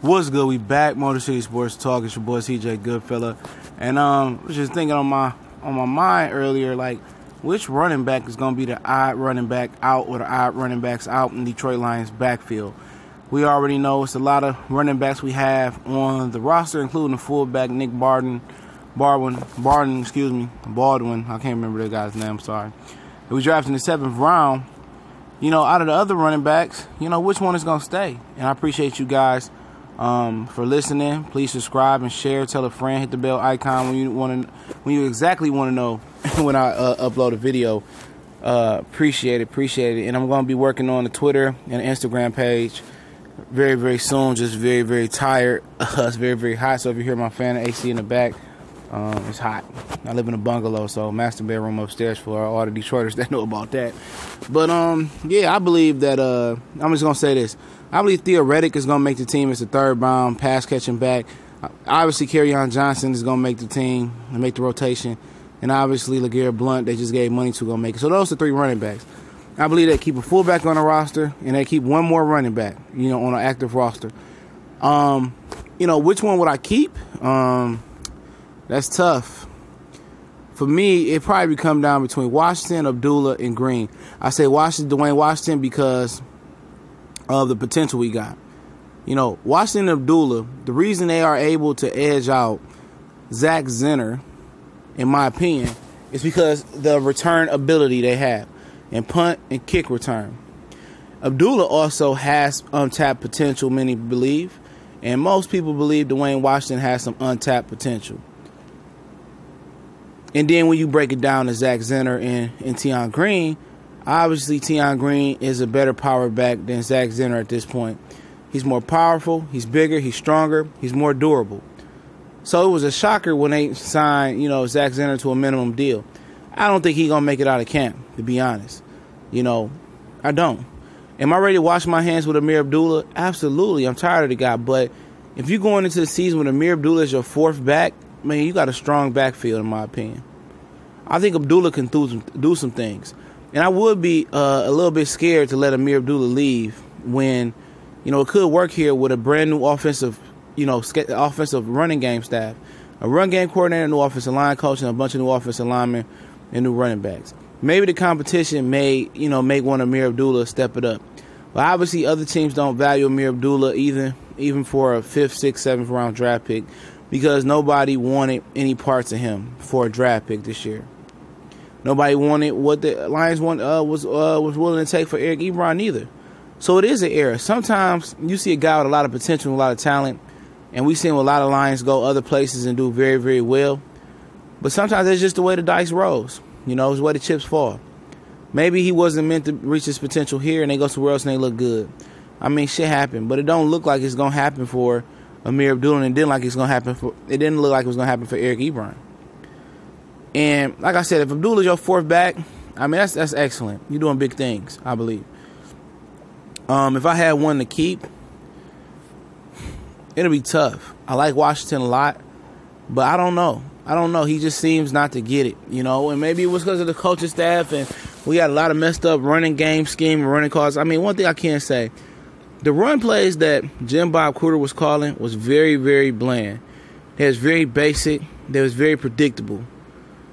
What's good? We back, Motor City Sports Talk. It's your boy CJ Goodfella, and was just thinking on my mind earlier, like which running back is gonna be the odd running back out or the odd running backs out in Detroit Lions backfield. We already know it's a lot of running backs we have on the roster, including the fullback Nick Baldwin. I can't remember that guy's name. Sorry. It was drafted in the 7th round. You know, out of the other running backs, you know which one is gonna stay. And I appreciate you guys for listening. Please subscribe and share. Tell a friend. Hit the bell icon when you exactly want to know when I upload a video. Appreciate it. And I'm going to be working on the Twitter and Instagram page very, very soon. Just very, very tired. It's very, very hot. So if you hear my fan AC in the back, it's hot. I live in a bungalow, so master bedroom upstairs for all the Detroiters that know about that. But yeah, I believe that I'm just gonna say this. I believe Theo Reddick is gonna make the team as a third round pass catching back. Obviously, Kerryon Johnson is gonna make the team and make the rotation, and obviously LeGarrette Blount they just gave money to gonna make it. So those are 3 running backs. I believe they keep a fullback on the roster and they keep one more running back, you know, on an active roster. You know, which one would I keep? That's tough. For me, it probably come down between Washington, Abdullah, and Green. I say Dwayne Washington because of the potential we got. You know, Washington and Abdullah, the reason they are able to edge out Zach Zenner, in my opinion, is because the return ability they have and punt and kick return. Abdullah also has untapped potential, many believe, and most people believe Dwayne Washington has some untapped potential. And then when you break it down to Zach Zenner and Tion Green, obviously Tion Green is a better power back than Zach Zenner at this point. He's more powerful, he's bigger, he's stronger, he's more durable. So it was a shocker when they signed, you know, Zach Zenner to a minimum deal. I don't think he's going to make it out of camp, to be honest. You know, I don't. Am I ready to wash my hands with Ameer Abdullah? Absolutely. I'm tired of the guy. But if you're going into the season with Ameer Abdullah as your 4th back, man, you got a strong backfield, in my opinion. I think Abdullah can do some things. And I would be a little bit scared to let Ameer Abdullah leave when, you know, it could work here with a brand new offensive running game staff. A run game coordinator, new offensive line coach, and a bunch of new offensive linemen and new running backs. Maybe the competition may, you know, make one Ameer Abdullah step it up. But obviously other teams don't value Ameer Abdullah even for a 5th, 6th, 7th round draft pick, because nobody wanted any parts of him for a draft pick this year. Nobody wanted what the Lions was willing to take for Eric Ebron either. So it is an error. Sometimes you see a guy with a lot of potential, a lot of talent, and we seen a lot of Lions go other places and do very, very well. But sometimes it's just the way the dice rolls. You know, it's the way the chips fall. Maybe he wasn't meant to reach his potential here, and they go somewhere else and they look good. I mean, shit happened, but it don't look like it's gonna happen for Ameer Abdullah, and it didn't look like it was gonna happen for Eric Ebron. And like I said, if Abdullah's your 4th back, I mean that's excellent. You're doing big things, I believe. If I had one to keep, it'll be tough. I like Washington a lot, but I don't know. He just seems not to get it, you know. And maybe it was because of the coaching staff, and we got a lot of messed up running game scheme and running calls. I mean, one thing I can say, the run plays that Jim Bob Cooter was calling was very, very bland. It was very basic. It was very predictable.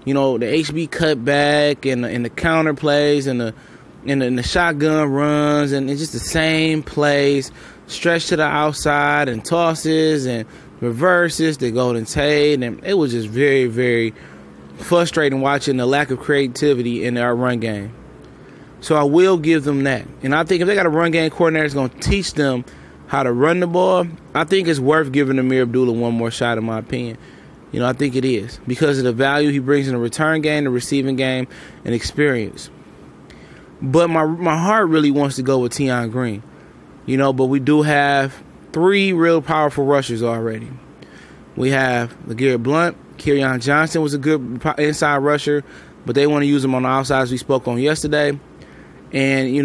You know, the HB cutback and the counter plays and the shotgun runs, and it's just the same plays, stretch to the outside and tosses and reverses to Golden Tate, and it was just very, very frustrating watching the lack of creativity in our run game. So I will give them that. And I think if they got a run game coordinator that's going to teach them how to run the ball, I think it's worth giving Ameer Abdullah one more shot, in my opinion. You know, I think it is, because of the value he brings in the return game, the receiving game, and experience. But my heart really wants to go with Tion Green. You know, but we do have 3 real powerful rushers already. We have LeGarrette Blount. Kerryon Johnson was a good inside rusher, but they want to use him on the outside, as we spoke on yesterday. And, you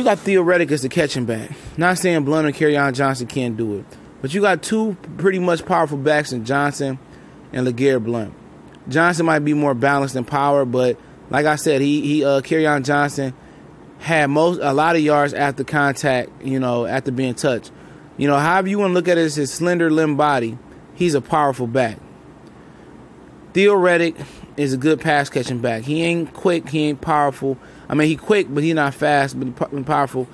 got Theo Reddick as the catching back. Not saying Blount and Kerryon Johnson can't do it, but you got 2 pretty much powerful backs in Johnson and LeGarrette Blount. Johnson might be more balanced in power, but like I said, Kerryon Johnson had a lot of yards after contact, after being touched. However you want to look at it, as his slender limb body, he's a powerful back. Theo Reddick is a good pass catching back. He ain't quick, he ain't powerful. I mean, he quick, but he not fast, but he powerful.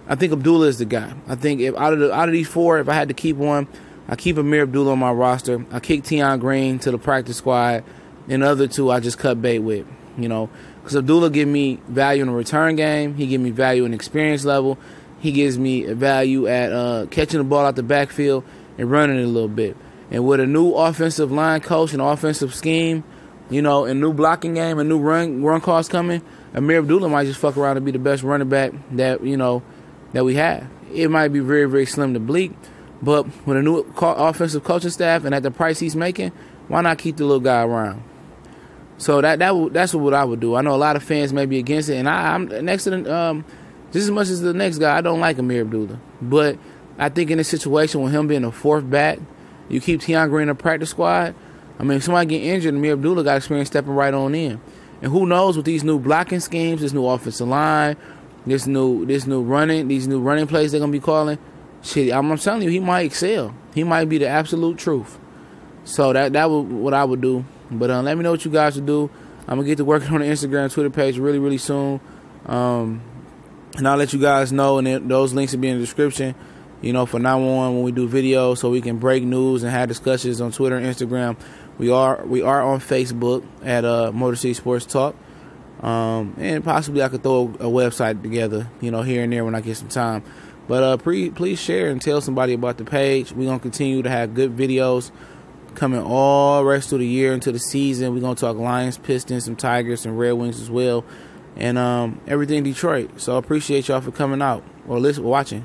I think Abdullah is the guy. I think if out of these four, if I had to keep one, I keep Amir Abdullah on my roster. I kick Tion Green to the practice squad, and the other two I just cut bait with. Because Abdullah give me value in the return game. He give me value in experience level. He gives me a value at catching the ball out the backfield and running it a little bit. And with a new offensive line coach and offensive scheme, and new blocking game and new run calls coming, Amir Abdullah might just fuck around and be the best running back that that we have. It might be very, very slim to bleak, but with a new offensive coaching staff and at the price he's making, why not keep the little guy around? So that's what I would do. I know a lot of fans may be against it, and I'm next to just as much as the next guy, I don't like Amir Abdullah. But I think in a situation with him being a fourth back, you keep Tion Green in the practice squad. I mean, if somebody get injured, Amir Abdullah got experience stepping right on in. And who knows, with these new blocking schemes, this new offensive line, these new running plays they're gonna be calling, shit, I'm telling you, he might excel. He might be the absolute truth. So that was what I would do. But let me know what you guys would do. I'm gonna get to working on the Instagram, Twitter page really, really soon. And I'll let you guys know, and those links will be in the description. For now on, when we do videos, so we can break news and have discussions on Twitter and Instagram. We are on Facebook at Motor City Sports Talk, and possibly I could throw a website together, here and there when I get some time. But please share and tell somebody about the page. We're gonna continue to have good videos coming all the rest of the year into the season. We're gonna talk Lions, Pistons, some Tigers, and Red Wings as well, and everything Detroit. So I appreciate y'all for coming out or watching.